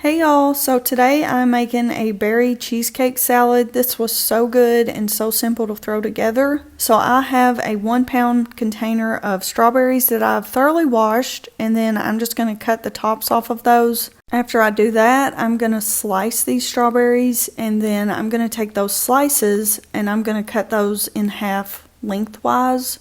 Hey y'all, so today I'm making a berry cheesecake salad. This was so good and so simple to throw together. So I have a 1 pound container of strawberries that I've thoroughly washed, and then I'm just going to cut the tops off of those. After I do that, I'm going to slice these strawberries, and then I'm going to take those slices and I'm going to cut those in half lengthwise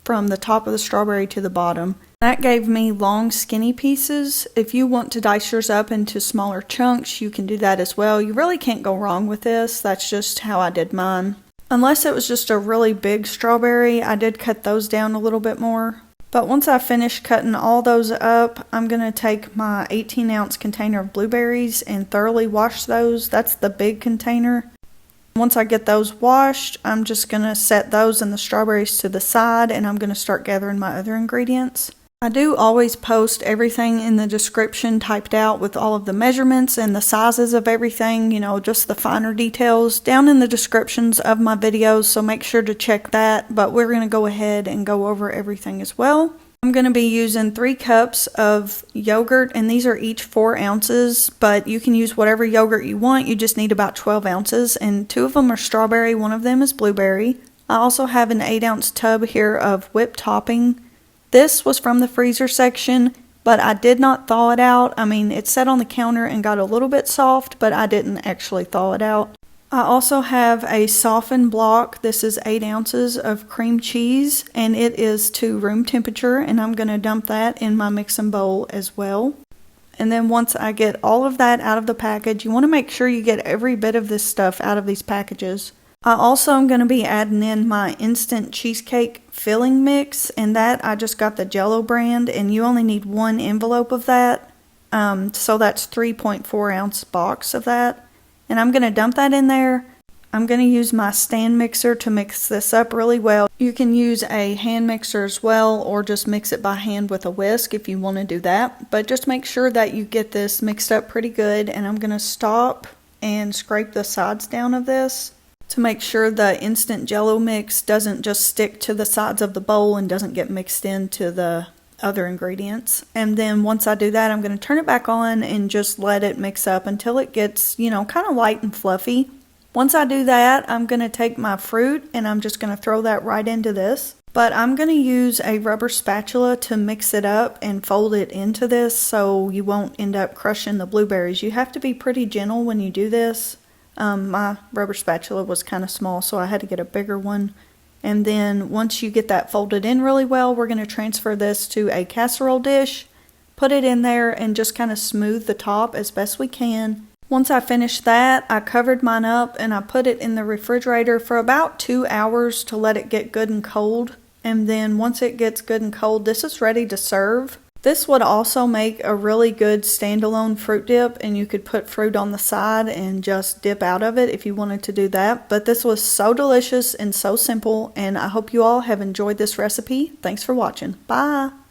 from the top of the strawberry to the bottom. That gave me long skinny pieces. If you want to dice yours up into smaller chunks, you can do that as well. You really can't go wrong with this. That's just how I did mine. Unless it was just a really big strawberry, I did cut those down a little bit more. But once I finish cutting all those up, I'm going to take my 18-ounce container of blueberries and thoroughly wash those. That's the big container. Once I get those washed, I'm just going to set those and the strawberries to the side, and I'm going to start gathering my other ingredients. I do always post everything in the description typed out with all of the measurements and the sizes of everything, just the finer details down in the descriptions of my videos, so make sure to check that. But we're going to go ahead and go over everything as well. I'm going to be using 3 cups of yogurt, and these are each 4 ounces, but you can use whatever yogurt you want. You just need about 12 ounces, and 2 of them are strawberry, 1 of them is blueberry. I also have an 8-ounce tub here of whipped topping. This was from the freezer section, but I did not thaw it out. It sat on the counter and got a little bit soft, but I didn't actually thaw it out. I also have a softened block. This is 8 ounces of cream cheese, and it is to room temperature, and I'm going to dump that in my mixing bowl as well. And then once I get all of that out of the package, you want to make sure you get every bit of this stuff out of these packages. I also am going to be adding in my instant cheesecake filling mix, and that I just got the Jello brand, and you only need 1 envelope of that. So that's 3.4 ounce box of that. And I'm going to dump that in there. I'm going to use my stand mixer to mix this up really well. You can use a hand mixer as well, or just mix it by hand with a whisk if you want to do that. But just make sure that you get this mixed up pretty good, and I'm going to stop and scrape the sides down of this to make sure the instant Jello mix doesn't just stick to the sides of the bowl and doesn't get mixed into the other ingredients. And then once I do that, I'm going to turn it back on and just let it mix up until it gets, kind of light and fluffy. Once I do that, I'm going to take my fruit and I'm just going to throw that right into this. But I'm going to use a rubber spatula to mix it up and fold it into this so you won't end up crushing the blueberries. You have to be pretty gentle when you do this. My rubber spatula was kind of small, so I had to get a bigger one. And then once you get that folded in really well, we're going to transfer this to a casserole dish, put it in there, and just kind of smooth the top as best we can. Once I finished that, I covered mine up and I put it in the refrigerator for about 2 hours to let it get good and cold. And then once it gets good and cold, this is ready to serve. This would also make a really good standalone fruit dip, and you could put fruit on the side and just dip out of it if you wanted to do that. But this was so delicious and so simple, and I hope you all have enjoyed this recipe. Thanks for watching. Bye!